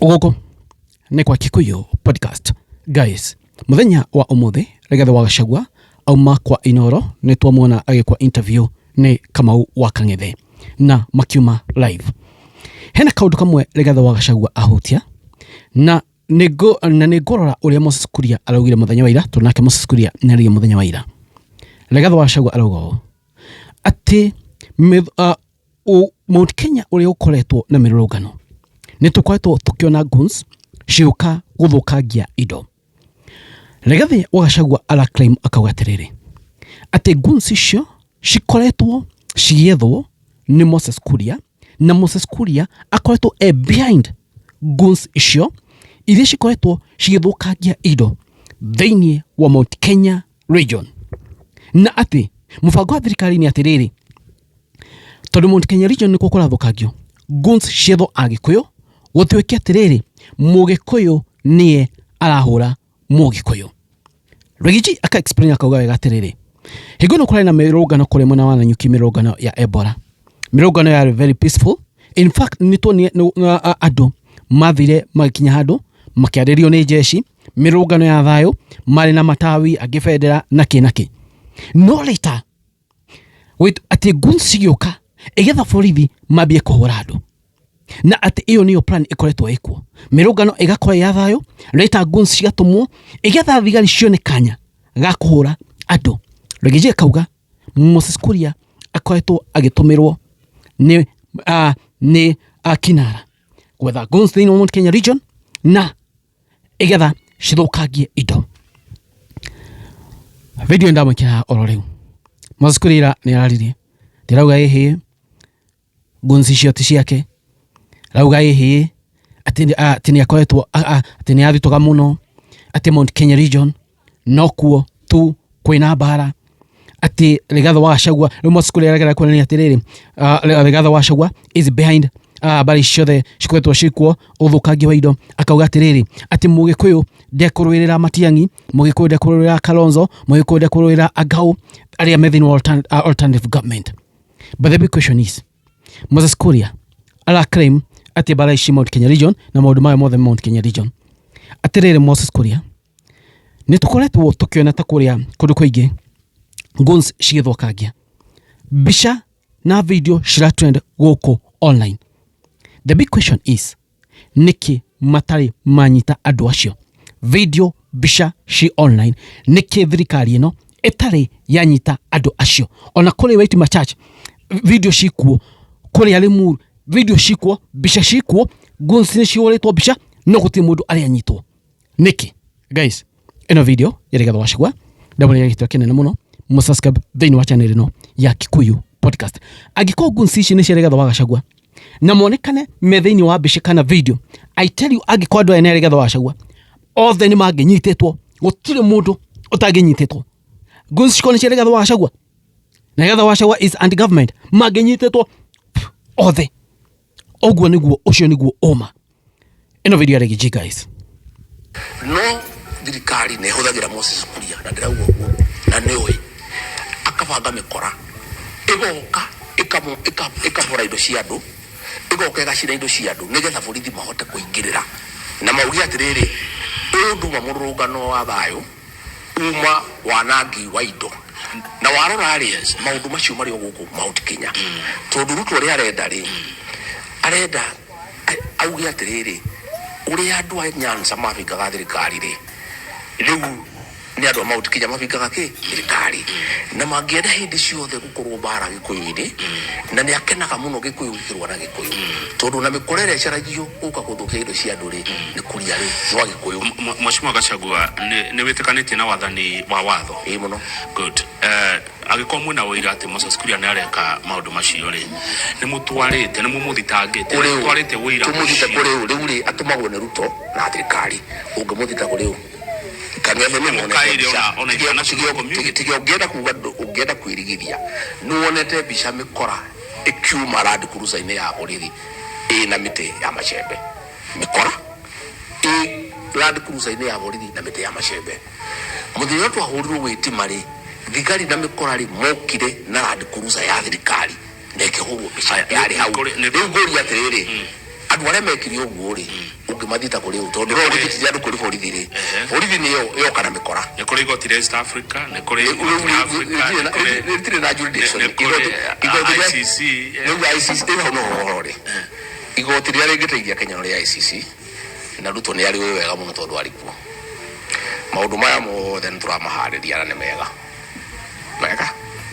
Ugoko ni kwa Kikuyu podcast. Guys, muthenya wa umuthi Rigathi wa Gachagua auma kwa Inoro ni twamwona agikwa interview ni Kamau wa Kang'ethe na makiuma live. Hena kaundu kamwe Rigathi wa Gachagua ahutia na nigorora uria Moses Kuria araugire muthenya wa ira tunake Moses Kuria nari muthenya wa ira. Rigathi wa Gachagua arauga ati Mount Kenya uria ukoretwo na mirurungano ni tukoretwo tukiona guns ciuka guthukangia indo. Rigathi wa Gachagua ala claim akaugatiriri ati guns icio cikoretwo ciethwo ni Moses Kuria na Moses Kuria akoretwo behind guns icio iria cikoretwo cigithukangia indo thĩinĩ wa Mount Kenya region. Na ati mubango wa thirikari ni atiriri tondu Mount Kenya region ni kukuthukangio guns cietho Agikuyu gutwike atiriri Mugikuyu nie arahura Mugikuyu. Regiji aka explain akauga wega atiriri higono kurana na mirungano kuri mwena wa Nanyuki, mirungano ya Ebola, mirungano ya very peaceful. In fact nitoni adu mathire makinya handu makiaririo ni jeshi, mirungano ya thayo mari na matawi agifedera na kinaki. No later wait ati guns cigioka igetha borithi mambie kuhura andu na ati iyo niyo plan ikoretwo ikwo mirungano igakora ya thayo later guns cigatumwo igetha thigari cione kanya ga kuhura andu. Regije kauga Moses Kuria akoretwo agitumirwo ni Kinara gwetha guns thĩinĩ wa Mount Kenya region na igetha cithukangie indo. Video ndamukira oro riu Moses Kuria ni araririe ndirauga ehe guns icio ti ciake, rauga ehe ati ni akoretwo ati ni athitoga muno ati Mount Kenya region no kuo tu kwina bara ati Rigathi wa Gachagua Moses Kuria aragera kwani atiriri Rigathi wa Gachagua is behind bari ciothe cikwetwo cikwo uthukangia wa indo. Akauga atiriri ati Mugikuyu ndekurwirira Matiang'i, Mugikuyu ndekurwirira Kalonzo, Mugikuyu ndekurwirira Agau aria mething alternative government. But the big question is Moses Kuria ala claim ati bara ici Mount Kenya region na maundu mayo mothe Mount Kenya region. Atiriri Moses Kuria ni tukoretwo tukiona ta kuria kundu kuingi guns cigithukangia bica na video cira trend guku online. The big question is niki matari manyita andu acio video bica ci online, niki thirikari ino etari yanyita andu acio ona kuri White Church video cikuo kuri alimu video cikuo bica cikuo guns ni cioretwo bica no guti mundu ari anyitwo niki. Guys, ino video ya Rigathi wa Gachagua ndabona yagitwa kenene muno musubscribe thĩinĩ wa channel ino ya Kikuyu podcast. Agiko guns ici ni cia Rigathi wa Gachagua na monekane me thĩinĩ wa bica kana video, I tell you agiko andu ene Rigathi wa Gachagua othe ni manginyitetwo, gutire mundu utaginyitetwo. Guns cikoni cia Rigathi wa Gachagua na Rigathi wa Gachagua is anti government manginyitetwo othe. Oguo niguo ucio niguo oma ino video ya Regiji. Guys, no thirikari ne huthagira Moses Kuria na ndirauga uguo na niwe akabanga mikora igoka ikabora indo cia andu igoka igacira indo cia andu nigetha borithi mahote kuingirira na maugia atiriri undu wa murungano wa thayo uma wanangi wa indo na warora areas maundu macio mari guku Mount Kenya tondu ruto ri arenda augia atiriri uri andu a Nyanza mavingaga thirikari ri riu ni andu a Mount Kenya mavingaga thirikari na mangienda hindi ciothe gukorwo bara Gikuyu-ini na ni akenaga muno Gikuyu gikirwa na Gikuyu tondu na mikorere caragio uka guthukia indo cia andu ri ni Kuria ri wa Gikuyu. Mheshimiwa Gachagua ni witikanite na wathani wa watho muno good agikwa mwina wira ati Moses Kuria ni areka maundu macio ri ni mutwarite ni mumuthitangite mutwarite wira tumutite kuri riu ri atumagwo ni Ruto na thirikari ungimuthita kuri riu kanene mukaire ona international community tigio ungienda kwirigithia nuonete bica mikora ikiuma Land Cruiser ine ya borithi na miti ya machembe mikora Land Cruiser ine ya borithi na miti ya machembe muthiro twa hurirwo witimari thigari na mikora ri mokire na Land Cruiser ya thirikari na ikihurwo bica yari hau riu ngori atiriri andu arĩa mekire ũguo rĩ ũngĩmathita kũrĩ ũũ tondũ no ũrĩkĩtithia andũ kũrĩ borithi rĩ borithi nĩ yo kana mĩkora nĩ kũrĩ igoti rĩa East Africa nĩ kũrĩ rĩtirĩ na jurisdiction igoti rĩa ICC rĩu ICC no ũhoro rĩ igoti rĩrĩa rĩngĩteithia Kenya no rĩa ICC na Ruto nĩ arĩ wega mũno tondũ arĩ kuo maũndũ maya mothe nĩ tũramaharĩria na nĩ mega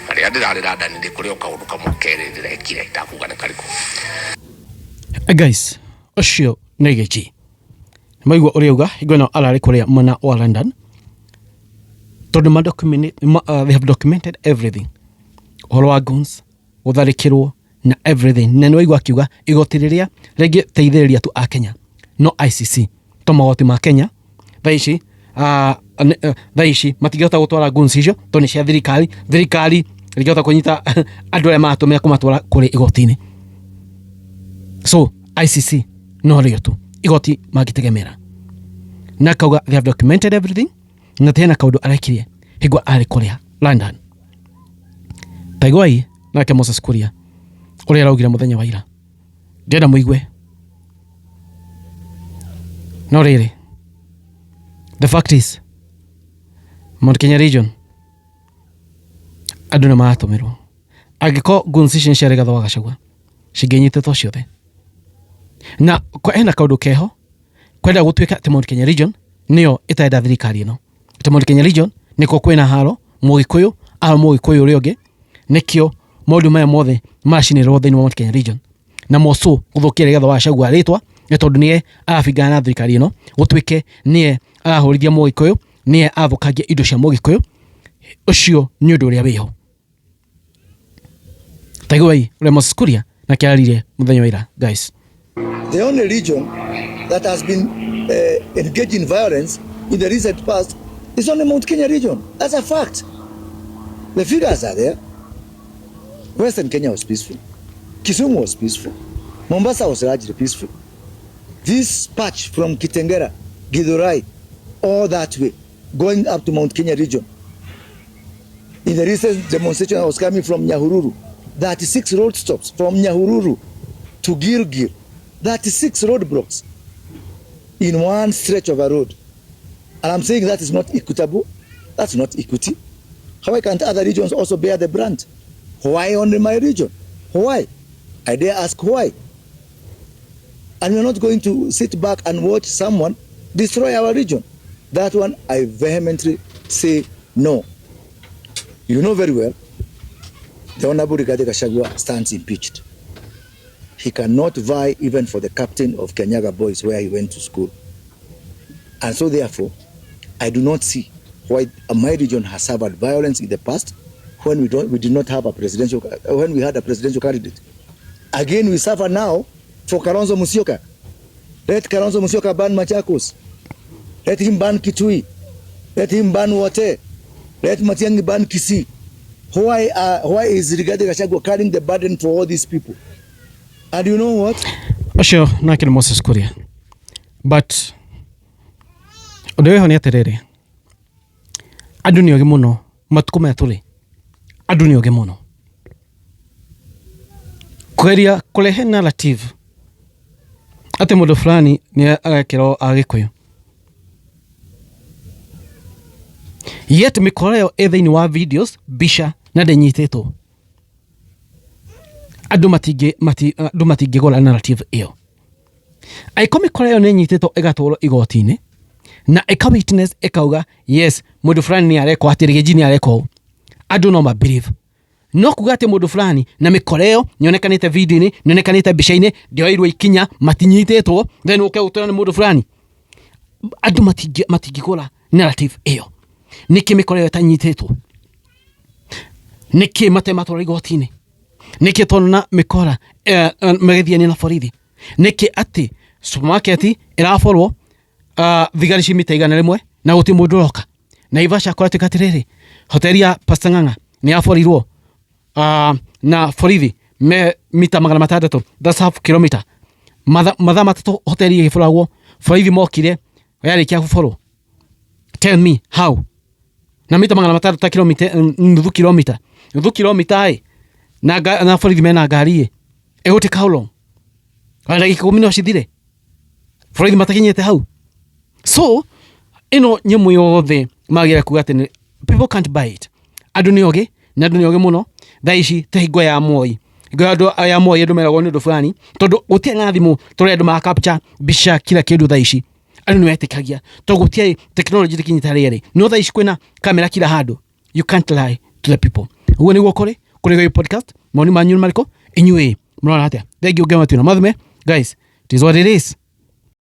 arĩa ndĩrarĩ London ndĩ kũrĩ o kaũndũ kamwe kerĩ ndĩrekire itakuga nĩ karĩkũ. Guys, ucio nĩ gĩki maigua ũrĩa uga igwena ararĩ kũrĩa mwena wa London tondũ they have documented everything ũhoro wa guns gũtharĩkĩrwo na everything na nĩwaigua akiuga igoti rĩrĩa rĩngĩteithĩrĩria tu a Kenya no ICC to magoti ma Kenya thaa ici matingĩhota gũtwara guns icio to nĩ cia thirikari rĩngĩhota kũnyita andũ arĩa matũmĩra kũmatwara kũrĩ igoti-inĩ so ICC no rĩo tu igoti mangĩtegemera na kauga they have documented everything na tena kaũndũ arekirie higwa arĩ kũrĩa London taigwai nake Moses Kuria ũrĩa araugire mũthenya wa ira ndĩrenda mũigue no rĩrĩ the fact is Mount Kenya region andũ nĩ maratũmĩrwo angĩkorwo guns icio ciarĩ Gathwa Gachagua cingĩnyitĩtwo ciothe na ena kaũndũ keho kwenda gũtuĩka atĩ Mount Kenya region nĩyo ĩtenda thirikari ĩno atĩ Mount Kenya region nĩko kwĩna haro Mũgĩkũyũ ũrĩa ũngĩ nĩkĩo maũndũ maya mothe macinĩrwo thĩinĩ wa Mount Kenya region na moco gũthũkia Gathwa Gachagua rĩtwa nĩ tondũ nĩye arabingana na thirikari ĩno gũtuĩke nĩye arahũrithia Mũgĩkũyũ nĩye athũkangia indo cia Mũgĩkũyũ ũcio nĩ ũndũ ũrĩa wĩho taigwai ũrĩa Moses Kuria na kĩarĩire mũthenya wa ira. Guys, the only region that has been engaged in violence in the recent past is only Mount Kenya region. That's a fact. The figures are there. Western Kenya was peaceful. Kisumu was peaceful. Mombasa was largely peaceful. This patch from Kitengela, Githurai, all that way, going up to Mount Kenya region. In the recent demonstration I was coming from Nyahururu, 36 road stops from Nyahururu to Gilgil, 36 roadblocks in one stretch of a road. And I'm saying that is not equitable. That's not equity. Why can't other regions also bear the brunt? Why only my region? Why? I dare ask why. And we're not going to sit back and watch someone destroy our region. That one I vehemently say no. You know very well, the Honorable Rigathi Gachagua stands impeached. He cannot vie even for the captain of Kenyaga Boys where he went to school. And so therefore, I do not see why my region has suffered violence in the past when we did not have a presidential, when we had a presidential candidate. Again, we suffer now for Kalonzo Musyoka. Let Kalonzo Musyoka ban Machakos. Let him ban Kitui. Let him ban Wote. Let Matiang'i ban Kisii. Why is Rigathi Gachagua carrying the burden for all these people? And you know what? Sure, nakĩrĩ Moses Kuria. But ũndũ wĩho nĩ atĩrĩrĩ. Andũ nĩ ogĩ mũno matukũ maya tũrĩ. Andũ nĩ ogĩ mũno. Kũgeria kũrehe narrative atĩ mũndũ fulani nĩ agekĩrwo Agĩkũyũ. Yet mĩkoreo thĩinĩ wa videos bica na ndĩnyitĩtwo. Andũ matingĩgũra narrative ĩyo. Aiko mĩkoreo nĩ nyitĩtwo ĩgatwarwo igoti-inĩ na ĩka witness ĩkauga yes mũndũ fulani nĩ arekwo atĩ Rigiji nĩ arekwo. Andũ no mabelieve. No kuga atĩ mũndũ fulani na mĩkoreo nĩonekanĩte video-inĩ nĩonekanĩte mbica-inĩ ndioirwo ikinya matinyitĩtwo then ũke ũtũra nĩ mũndũ fulani. Andũ matingĩgũra narrative ĩyo. Nĩkĩ mĩkoreo ĩtanyitĩtwo? Nĩkĩ matematwara igoti-inĩ? Nĩkĩ tona mĩkora magĩthiania na borithi? Nĩkĩ atĩ supermarket ĩraborwo thigari cimita igana rĩmwe na gũtirĩ mũndũ ũroka? Naivasha kũratuĩka atĩrĩrĩ hoteli ya Pastor Ng'ang'a nĩ yaborirwo na borithi me mita 600, that's half kilometer. Mathaa matatũ hoteli ĩgĩboragwo borithi mokire yarĩkia gũborwo. Tell me how? Na mita 600 ta kilomita nuthu kilomita na borithi mena ngari ĩgũtĩka how long? Wala gika 10 no cithire borithi matakinyete hau. So ino nyemu yothe magira kuga ati people can't buy it. Andu ni oge na andu ni oge muno thaici te hingo ya Moi. Hingo ya Moi andu meragwo ni undu fulani tondu gutie na thimu tore andu ma capture bica kila kindu thaici. Andu ni metikagia tondu gutie technology tikinyita riri. No thaici kwina kamera kila handu. You can't lie to the people. Uwe ni gukore kuri podcast maoni manyu mariko inyue mrona atia. Thank you game tuna. Mathime guys, it is what it is.